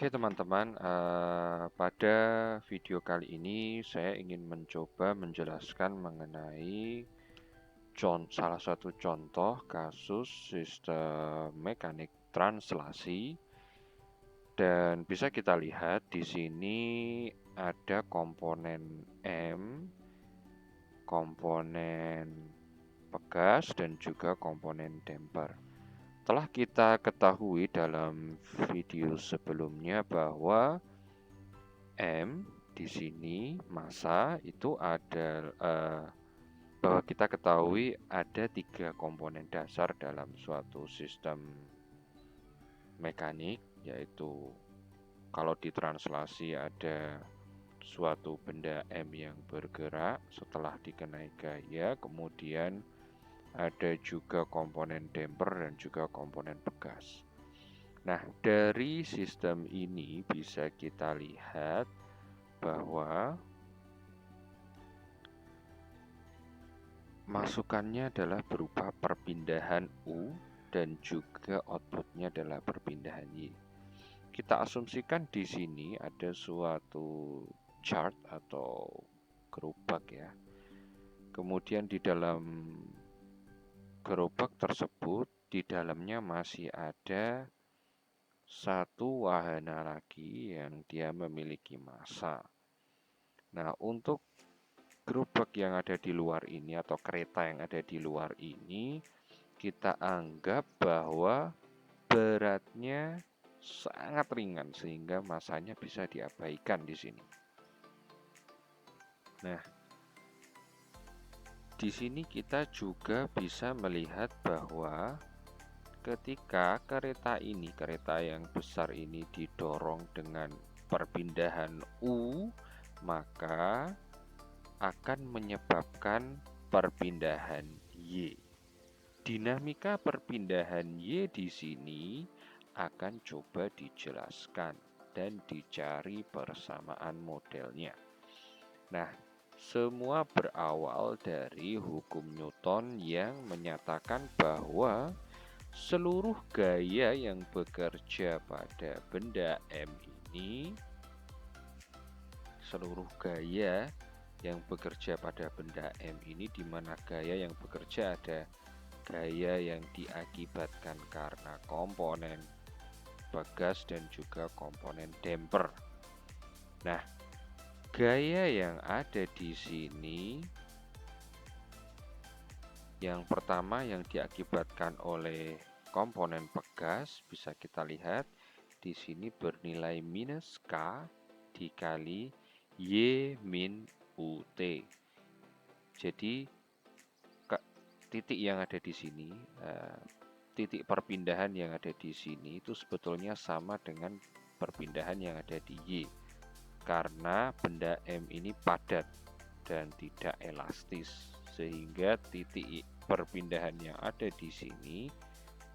Oke teman-teman, pada video kali ini saya ingin mencoba menjelaskan mengenai salah satu contoh kasus sistem mekanik translasi. Dan bisa kita lihat di sini ada komponen M, komponen pegas, dan juga komponen damper. Telah kita ketahui dalam video sebelumnya bahwa M di sini massa itu ada bahwa kita ketahui ada 3 komponen dasar dalam suatu sistem mekanik, yaitu kalau ditranslasi ada suatu benda M yang bergerak setelah dikenai gaya, kemudian ada juga komponen damper dan juga komponen pegas. Nah, dari sistem ini bisa kita lihat bahwa masukannya adalah berupa perpindahan U dan juga outputnya adalah perpindahan Y. Kita asumsikan di sini ada suatu chart atau gerobak ya. Kemudian di dalam gerobak tersebut, di dalamnya masih ada satu wahana lagi yang dia memiliki massa. Nah, untuk gerobak yang ada di luar ini atau kereta yang ada di luar ini, kita anggap bahwa beratnya sangat ringan sehingga massanya bisa diabaikan di sini. Nah, di sini kita juga bisa melihat bahwa ketika kereta yang besar ini didorong dengan perpindahan U, maka akan menyebabkan perpindahan Y. Dinamika perpindahan Y di sini akan coba dijelaskan dan dicari persamaan modelnya. Nah, semua berawal dari hukum Newton yang menyatakan bahwa seluruh gaya yang bekerja pada benda M ini, seluruh gaya yang bekerja pada benda M ini, di mana gaya yang bekerja ada gaya yang diakibatkan karena komponen pegas dan juga komponen damper. Nah, gaya yang ada di sini, yang pertama yang diakibatkan oleh komponen pegas, bisa kita lihat di sini bernilai minus K dikali Y min UT. Jadi titik yang ada di sini, titik perpindahan yang ada di sini itu sebetulnya sama dengan perpindahan yang ada di Y, karena benda M ini padat dan tidak elastis, sehingga titik perpindahan yang ada di sini,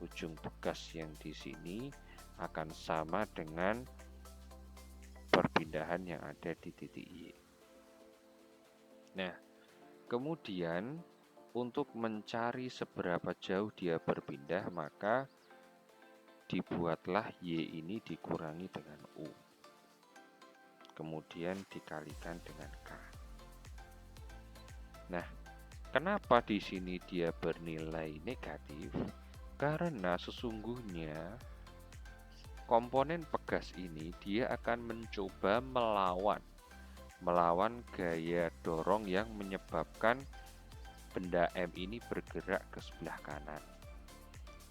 ujung pegas yang di sini akan sama dengan perpindahan yang ada di titik Y. Nah, kemudian untuk mencari seberapa jauh dia berpindah, maka dibuatlah Y ini dikurangi dengan U, kemudian dikalikan dengan K. Nah, kenapa di sini dia bernilai negatif? Karena sesungguhnya komponen pegas ini dia akan mencoba melawan gaya dorong yang menyebabkan benda M ini bergerak ke sebelah kanan.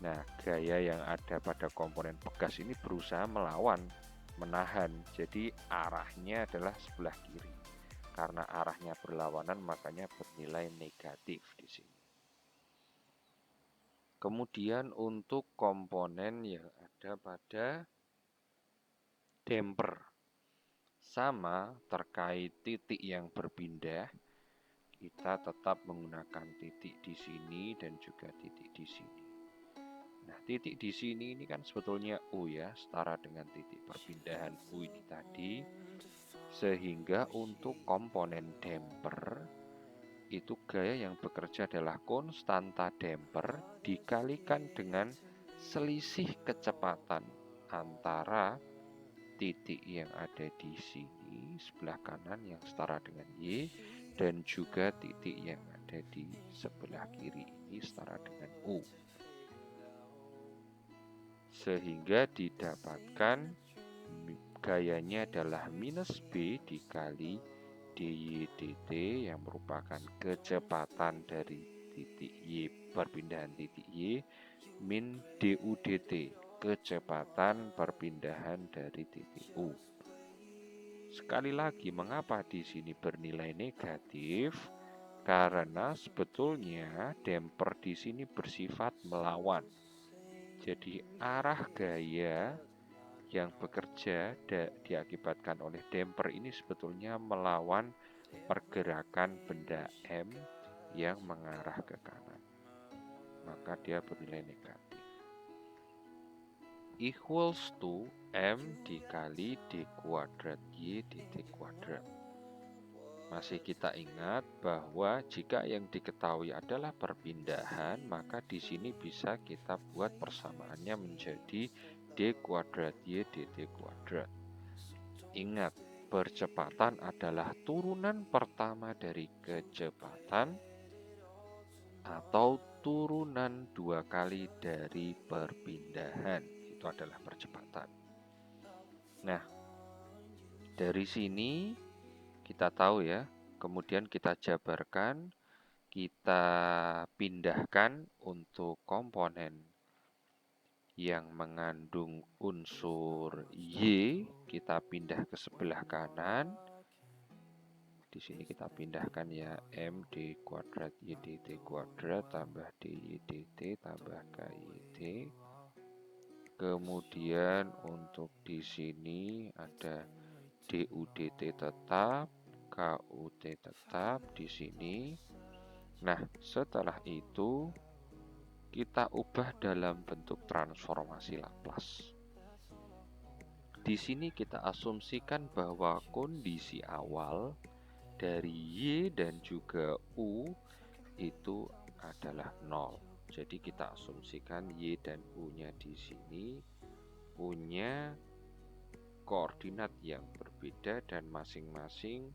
Nah, gaya yang ada pada komponen pegas ini berusaha menahan. Jadi arahnya adalah sebelah kiri. Karena arahnya berlawanan, makanya bernilai negatif di sini. Kemudian untuk komponen yang ada pada damper, sama terkait titik yang berpindah, kita tetap menggunakan titik di sini dan juga titik di sini. Nah, titik di sini ini kan sebetulnya U ya, setara dengan titik perpindahan U ini tadi. Sehingga untuk komponen damper, itu gaya yang bekerja adalah konstanta damper dikalikan dengan selisih kecepatan antara titik yang ada di sini sebelah kanan yang setara dengan Y, dan juga titik yang ada di sebelah kiri ini setara dengan U. Sehingga didapatkan gayanya adalah minus B dikali dy dt yang merupakan kecepatan dari titik Y, perpindahan titik Y, min du dt, kecepatan perpindahan dari titik U. Sekali lagi, mengapa di sini bernilai negatif? Karena sebetulnya damper di sini bersifat melawan. Jadi arah gaya yang bekerja diakibatkan oleh damper ini sebetulnya melawan pergerakan benda M yang mengarah ke kanan. Maka dia bernilai negatif. Equals to M dikali D kuadrat Y dt kuadrat. Masih kita ingat bahwa jika yang diketahui adalah perpindahan, maka di sini bisa kita buat persamaannya menjadi D kuadrat Y dt kuadrat. Ingat, percepatan adalah turunan pertama dari kecepatan atau turunan 2 kali dari perpindahan. Itu adalah percepatan. Nah, dari sini kita tahu ya, kemudian kita jabarkan, kita pindahkan untuk komponen yang mengandung unsur Y, kita pindah ke sebelah kanan. Di sini kita pindahkan ya, M D kuadrat Y dt kuadrat tambah DY dt tambah KY dt. Kemudian untuk di sini ada DU dt tetap, KUT tetap di sini. Nah, setelah itu kita ubah dalam bentuk transformasi Laplace. Di sini kita asumsikan bahwa kondisi awal dari Y dan juga U itu adalah 0. Jadi kita asumsikan Y dan U-nya di sini punya koordinat yang berbeda dan masing-masing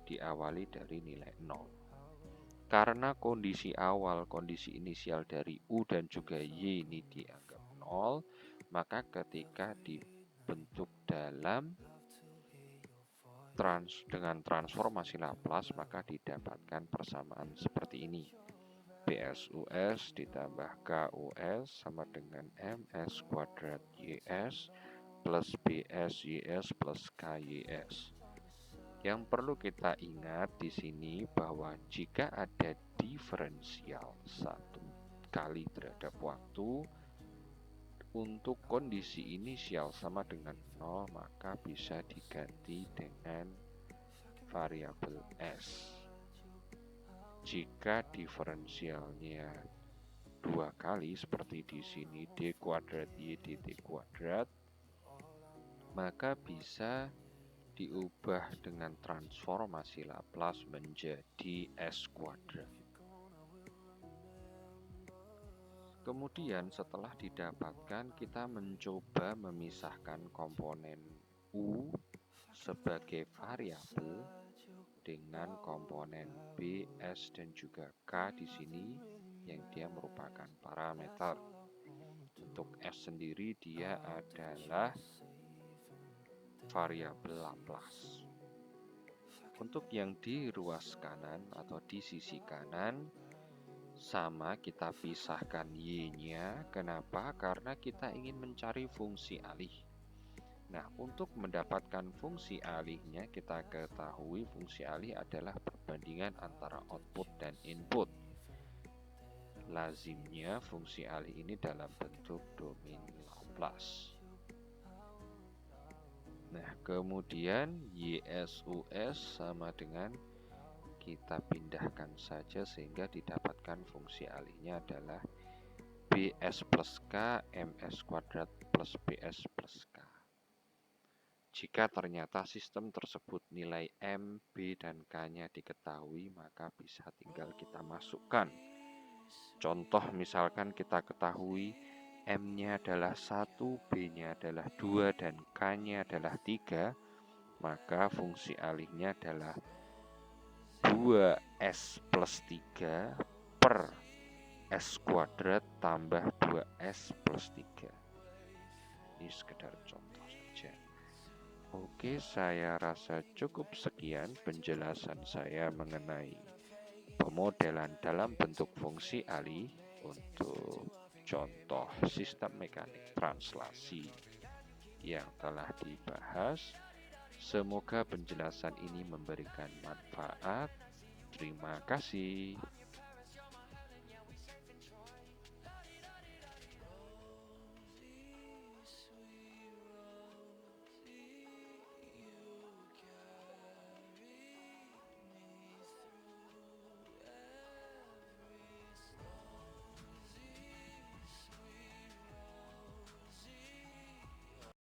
diawali dari nilai 0. Karena kondisi awal, kondisi inisial dari U dan juga Y ini dianggap 0, maka ketika dibentuk dalam dengan transformasi Laplace, maka didapatkan persamaan seperti ini. BSUS ditambah KUS sama dengan MS kuadrat YS plus BSYS plus KYS. Yang perlu kita ingat di sini bahwa jika ada diferensial satu kali terhadap waktu, untuk kondisi inisial sama dengan 0, maka bisa diganti dengan variabel S. Jika diferensialnya 2 kali seperti di sini D kuadrat Y dt kuadrat, maka bisa diubah dengan transformasi Laplace menjadi S kuadrat. Kemudian setelah didapatkan, kita mencoba memisahkan komponen U sebagai variabel dengan komponen B, S, dan juga K di sini yang dia merupakan parameter. Untuk S sendiri dia adalah variabel Laplace. Untuk yang di ruas kanan atau di sisi kanan, sama kita pisahkan Y-nya. Kenapa? Karena kita ingin mencari fungsi alih. Nah, untuk mendapatkan fungsi alihnya, kita ketahui fungsi alih adalah perbandingan antara output dan input. Lazimnya fungsi alih ini dalam bentuk domain Laplace. Nah, kemudian YSUS sama dengan kita pindahkan saja sehingga didapatkan fungsi alihnya adalah BS plus K MS kuadrat plus BS plus K. Jika ternyata sistem tersebut nilai M, B, dan K-nya diketahui, maka bisa tinggal kita masukkan. Contoh misalkan kita ketahui M-nya adalah 1, B-nya adalah 2, dan K-nya adalah 3, maka fungsi alihnya adalah 2S plus 3 per S kuadrat tambah 2S plus 3. Ini sekedar contoh saja. Oke, saya rasa cukup sekian penjelasan saya mengenai pemodelan dalam bentuk fungsi alih untuk contoh sistem mekanik translasi yang telah dibahas. Semoga penjelasan ini memberikan manfaat. Terima kasih.